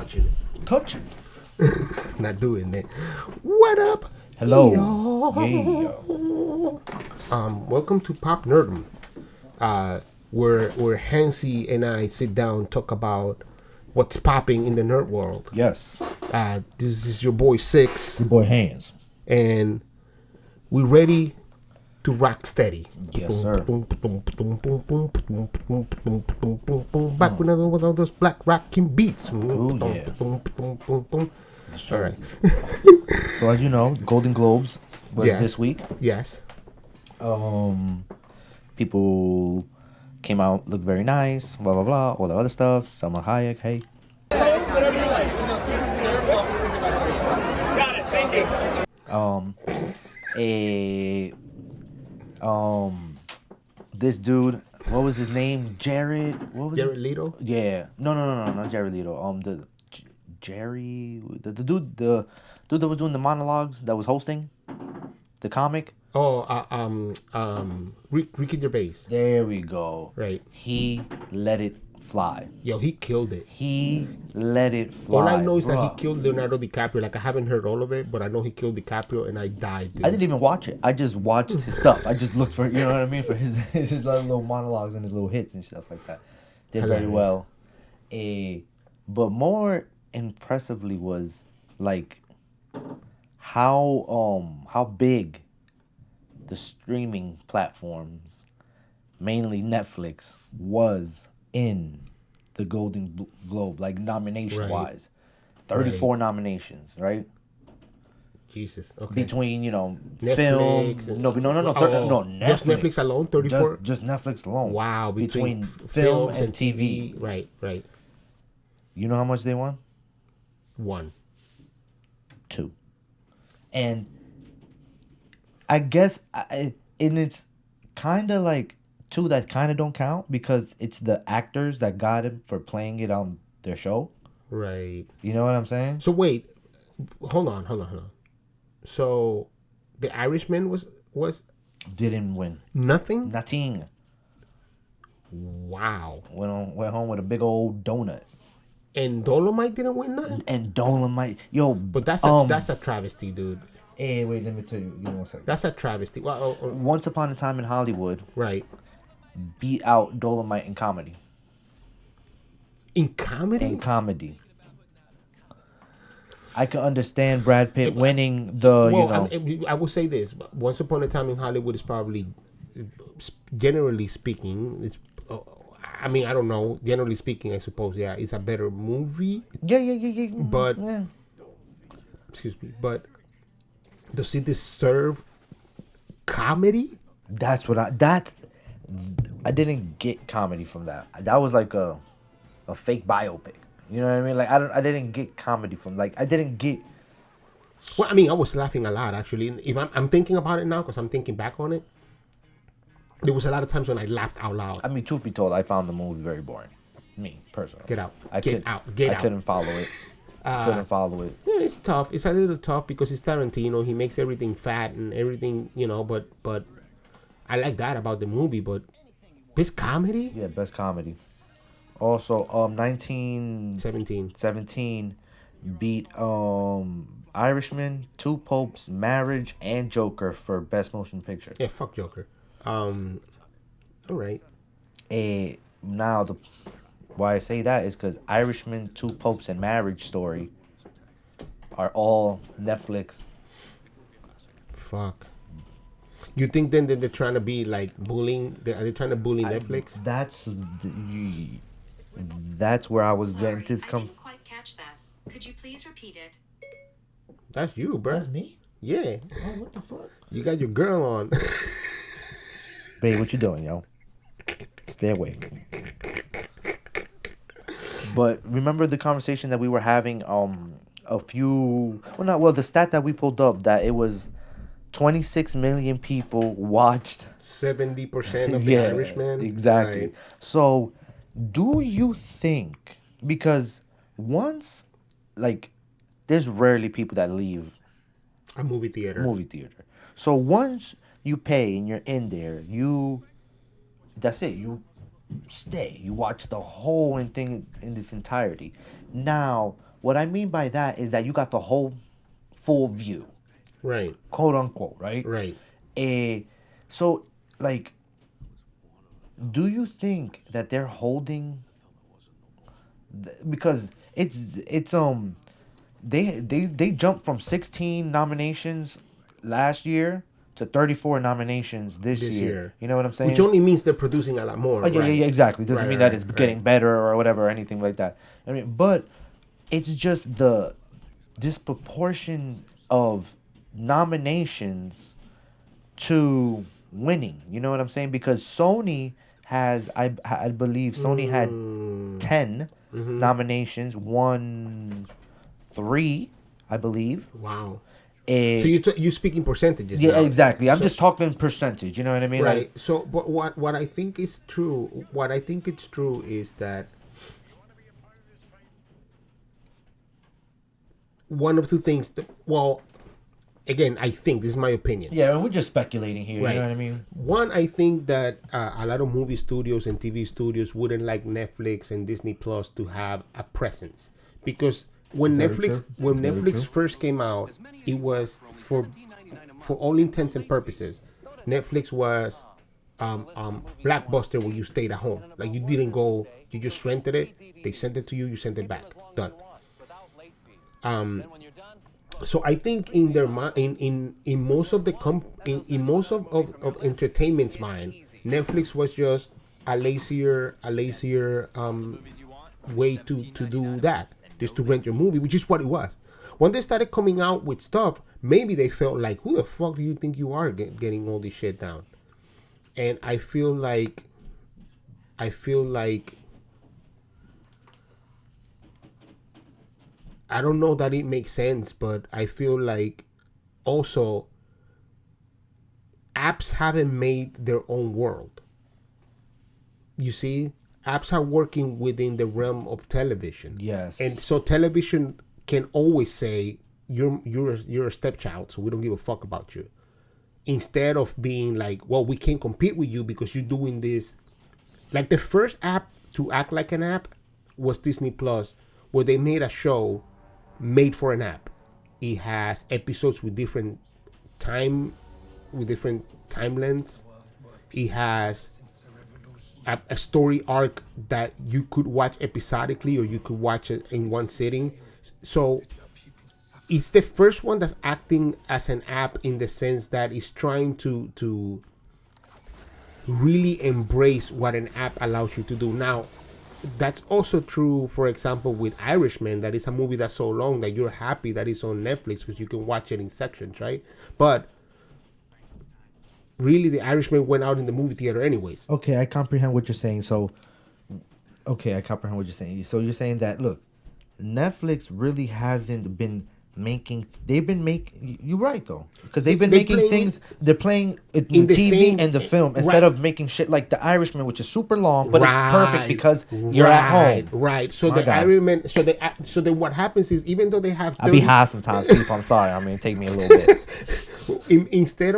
touching it. Touching. Not doing it. What up? Hello. Yeah. Welcome to PopNerdom. Where Hansi and I sit down talk about what's popping in the nerd world. Yes. This is your boy Six. Your boy Hanz. And we're ready to rock steady. Yes, sir. Back with another one of those black rocking beats. Oh, yeah. That's all right. So as you know, Golden Globes was this week. Yes. People came out, looked very nice, blah, blah, blah, all the other stuff. Salma Hayek, hey. Got it, thank you. This dude, what was his name? Jared, what was Jared it? Leto? Yeah. No, not Jared Leto. The dude that was doing the monologues, that was hosting the comic. Ricky Gervais. There we go. Right. He let it fly. Yo, he killed it. He let it fly. All I know is that he killed Leonardo DiCaprio. Like, I haven't heard all of it, but I know he killed DiCaprio, and I died. Dude. I didn't even watch it. I just watched his stuff. I just looked for, you know what I mean, for his little monologues and his little hits and stuff like that. Did very well. But more impressively was like how big the streaming platforms, mainly Netflix, was in the Golden Globe, like nomination wise. 34 nominations, right? Jesus. Okay. Between, Netflix film. No, Netflix. Just Netflix alone, 34? Just Netflix alone. Wow. Between film and TV. Right. You know how much they won? 1. 2. And I guess, and it's kind of like 2 that kind of don't count because it's the actors that got him for playing it on their show. Right. You know what I'm saying? So wait, hold on. So the Irishman was Didn't win. nothing? Nothing. Wow. Went home with a big old donut. And Dolomite didn't win nothing? And Dolomite, yo. But that's a travesty, dude. Hey, wait, let me tell you. Give me 1 second. That's a travesty. Well, Once Upon a Time in Hollywood right. beat out Dolomite in comedy. In comedy? In comedy. I can understand Brad Pitt winning the, I will say this. Once Upon a Time in Hollywood is probably, generally speaking, I don't know. Generally speaking, I suppose, it's a better movie. Yeah. But, excuse me, but does it deserve comedy? That's what I didn't get comedy from that. That was like a fake biopic. You know what I mean? Like I didn't get comedy from, like I didn't get. Well, I was laughing a lot actually. If I'm thinking about it now, because I'm thinking back on it, there was a lot of times when I laughed out loud. I mean, truth be told, I found the movie very boring. Me personally. Get out. I Get out. I couldn't follow it. Couldn't follow it. Yeah, it's tough. It's a little tough because it's Tarantino. He makes everything fat and everything, but I like that about the movie. But best comedy? Yeah, best comedy. Also, 17 beat Irishman, Two Popes, Marriage, and Joker for best motion picture. Yeah, fuck Joker. All right. Now why I say that is because Irishman, Two Popes, and Marriage Story are all Netflix. Fuck. You think then that they're trying to be like bullying? Are they trying to bully Netflix? That's where I was getting to come. I didn't quite catch that. Could you please repeat it? That's you, bro. That's me? Yeah. Oh, what the fuck? You got your girl on. Babe, what you doing, yo? Stay away. But remember the conversation that we were having the stat that we pulled up, that it was 26 million people watched 70% of the Irishman. Exactly. Right. So, do you think, because once, like, there's rarely people that leave a movie theater. So once you pay and you're in there, that's it. You stay. You watch the whole thing in its entirety. Now, what I mean by that is that you got the whole full view, Right. quote unquote, right? Right. So like, do you think that they're holding? Because they jumped from 16 nominations last year to 34 nominations this This year. year. You know what I'm saying? Which only means they're producing a lot more. Oh, yeah, right? yeah, exactly. Doesn't Right, mean that right, it's right. getting better or whatever or anything like that. I mean, but it's just the disproportion of nominations to winning. You know what I'm saying? Because Sony has, I believe Sony had 10 nominations, won 3, I believe. Wow. Eh, So you speaking percentages. yeah, now. exactly. I'm So- just talking percentage. You know what I mean? Right. Like, So, but what I think is true, what I think it's true is that one of two things. Well, again, I think this is my opinion. yeah, we're just speculating here. Right. You know what I mean? One, I think that a lot of movie studios and TV studios wouldn't like Netflix and Disney Plus to have a presence because when Very Netflix true. when Very Netflix true. first came out, it was for all intents and purposes, Netflix was Blockbuster where you stayed at home. Like you didn't go, you just rented it. They sent it to you, you sent it back. Done. So I think in their in most of the in most of entertainment's mind, Netflix was just a lazier way to do that, just to rent your movie, which is what it was. When they started coming out with stuff, maybe they felt like, who the fuck do you think you are getting all this shit down? And I feel like I don't know that it makes sense, but I feel like also apps haven't made their own world. You see, apps are working within the realm of television. Yes. And so television can always say you're a stepchild, so we don't give a fuck about you. Instead of being like, well, we can't compete with you because you're doing this. Like the first app to act like an app was Disney Plus, where they made a show made for an app. It has episodes with different timelines. It has a story arc that you could watch episodically or you could watch it in one sitting. So it's the first one that's acting as an app in the sense that it's trying to really embrace what an app allows you to do. Now, that's also true, for example, with Irishman. That is a movie that's so long that you're happy that it's on Netflix because you can watch it in sections, right? But really, The Irishman went out in the movie theater anyways. Okay, I comprehend what you're saying. So, okay, I comprehend what you're saying. So you're saying that, look, Netflix really hasn't been making. They've been making. You're right though, because they've been making things. They're playing it in the TV same- and the film right. instead of making shit like The Irishman, which is super long, but it's perfect because you're at home. Right. So My the God. Irishman. So then what happens is, even though they have I be 30 high sometimes, people. I'm sorry. I mean, take me a little bit. instead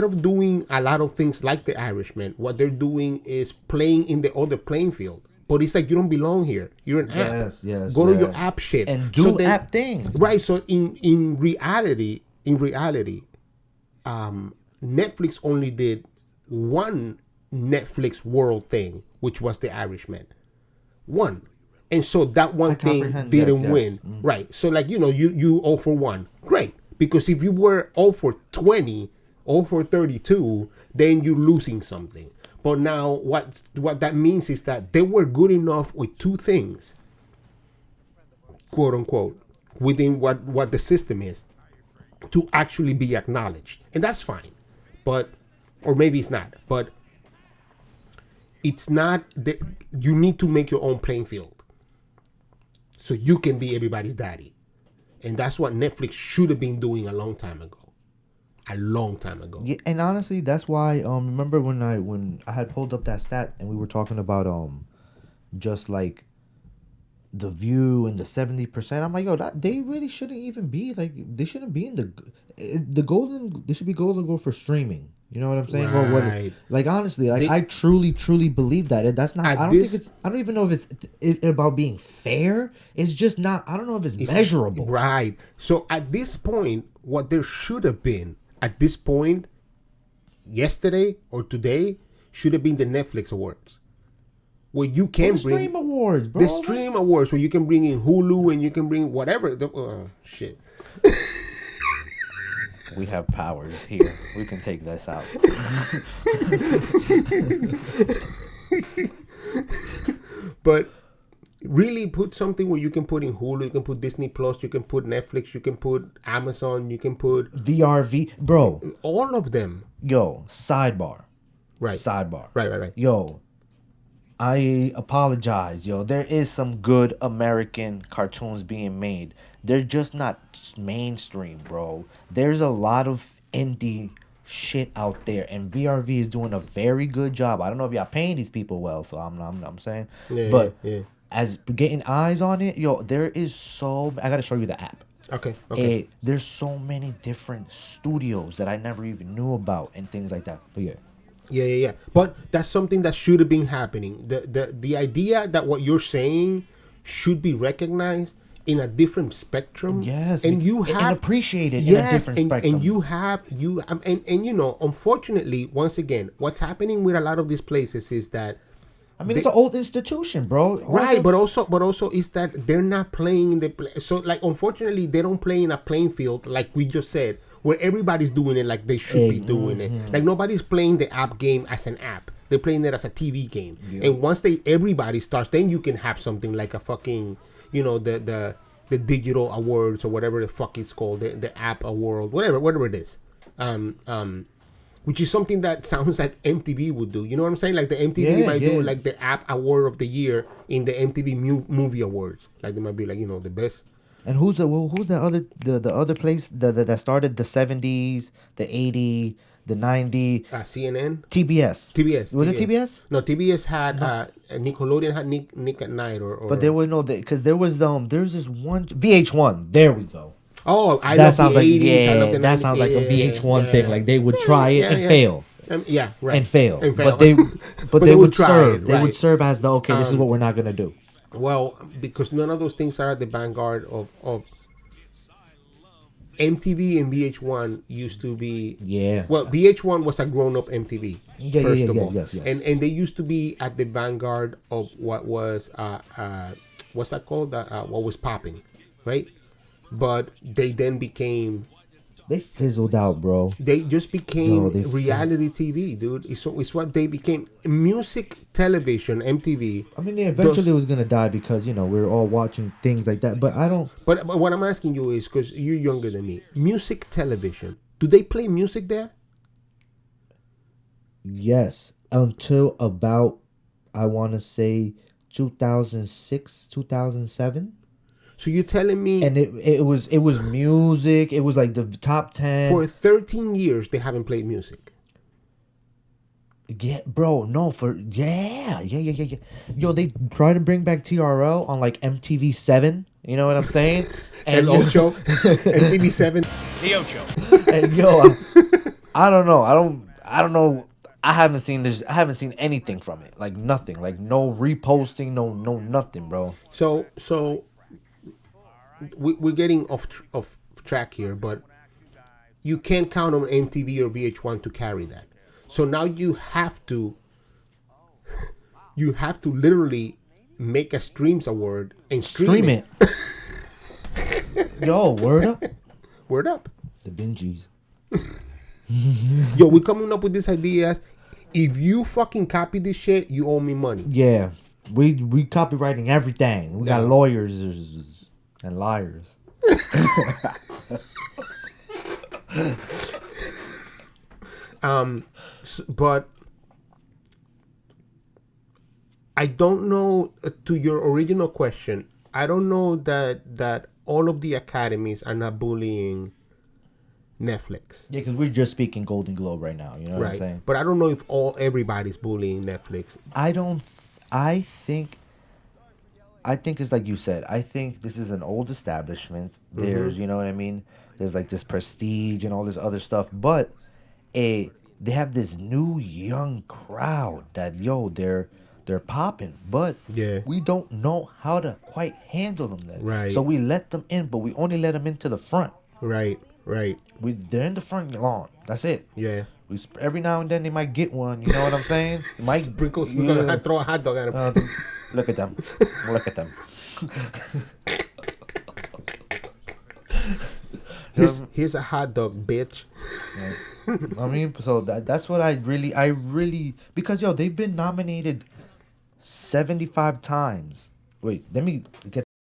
of doing a lot of things like The Irishman, what they're doing is playing in the other playing field. But it's like you don't belong here. You're an app. Yes, Go to your yes. app shit And do So then- app things. Right. So in reality, Netflix only did one Netflix world thing, which was The Irishman. One. And so that one thing comprehend, didn't yes. win. Right. So like, you 0 for 1. Great. Because if you were 0 for 20, 0 for 32, then you're losing something. But now what that means is that they were good enough with two things, quote unquote, within what the system is, to actually be acknowledged. And that's fine. But, or maybe it's not, but it's not that you need to make your own playing field so you can be everybody's daddy. And that's what Netflix should have been doing a long time ago. Yeah, and honestly, that's why. Remember when I had pulled up that stat and we were talking about just like the View and the 70%. I'm like, yo, they really shouldn't even be like, they shouldn't be in the golden. They should be golden goal for streaming. You know what I'm saying? Right. Like honestly, like They- I truly believe that. That's not. At I don't this- think it's. I don't even know if it's about being fair. It's just not. I don't know if it's measurable. Right. So at this point, what there should have been at this point, yesterday or today, should have been the Netflix awards, where you can The bring Stream Awards, bro. the stream awards, where you can bring in Hulu and you can bring whatever. Shit. We have powers here. We can take this out. But really put something where you can put in Hulu, you can put Disney Plus, you can put Netflix, you can put Amazon, you can put VRV, bro. all of them. Yo, sidebar. Right. Sidebar. Right. Yo, I apologize. Yo, there is some good American cartoons being made. They're just not mainstream, bro. There's a lot of indie shit out there, and VRV is doing a very good job. I don't know if y'all paying these people well, so I'm saying, but as getting eyes on it, yo, there is so. I gotta show you the app. Okay. There's so many different studios that I never even knew about and things like that. But yeah. Yeah. But that's something that should have been happening. The idea that what you're saying should be recognized in a different spectrum. Yes, and you have and appreciated in a different spectrum. And you know, unfortunately, once again, what's happening with a lot of these places is that it's an old institution, bro. Right, but also is that they're not playing so like unfortunately they don't play in a playing field like we just said, where everybody's doing it like they should be doing it. Like nobody's playing the app game as an app. They're playing it as a TV game. Yeah. And once everybody starts, then you can have something like a fucking, you know, the digital awards or whatever the fuck it's called, the app award, whatever it is. Which is something that sounds like MTV would do. You know what I'm saying? Like the MTV might do like the app award of the year in the MTV movie awards. Like they might be like, you know, the best. And who's the other place that started the 70s, the 80s, the 90s? CNN. TBS. Was it TBS? No, TBS had Nickelodeon had Nick at Night or. But there was no because there's this one VH1. There we go. Oh, I that love sounds the like 80s. I love the that 90s. sounds like a VH1 thing. Like they would try it and fail. Yeah, right. And fail. And fail. But they would serve. It, they right. would serve as the this is what we're not gonna do. Well, because none of those things are at the vanguard of MTV and VH1 used to be. Yeah. Well, VH1 was a grown-up MTV. First of all. Yes. And they used to be at the vanguard of what was what's that called? What was popping, right? But they then became. They fizzled out, bro. They just became reality TV, dude. It's what they became. Music television, MTV. I mean, eventually it was gonna die because we were all watching things like that. But I don't. But what I'm asking you is because you're younger than me. Music television. Do they play music there? Yes, until about I want to say 2006, 2007. So you're telling me, and it was music. It was like the top 10 for 13 years. They haven't played music. Yeah, bro. No, yeah. Yo, they try to bring back TRL on like MTV7. You know what I'm saying? And El Ocho, MTV7, The Ocho. And yo, I don't know. I don't know. I haven't seen this. I haven't seen anything from it. Like nothing. Like no reposting. No nothing, bro. So. We're getting off track here, but you can't count on MTV or VH1 to carry that. So now you have to literally make a streams award and stream it. Yo, word up. Word up. The Benjis. Yo, we're coming up with these ideas. If you fucking copy this shit, you owe me money. Yeah, we copywriting everything. We got lawyers and liars. But I don't know, to your original question, I don't know that all of the academies are not bullying Netflix. Yeah, because we're just speaking Golden Globe right now. You know what I'm saying? But I don't know if everybody's bullying Netflix. I think it's like you said. I think this is an old establishment. There's, you know what I mean? There's like this prestige and all this other stuff. But they have this new young crowd that they're popping, but Yeah. we don't know how to quite handle them then. Right. So we let them in, but we only let them into the front. Right. They're in the front lawn. That's it. Yeah. Every now and then they might get one. You know what I'm saying? Might Sprinkles. yeah. We're gonna throw a hot dog at him. Look at them. Look at them. Here's a hot dog, bitch. I mean, so that's what I really because they've been nominated 75 times. Wait, let me get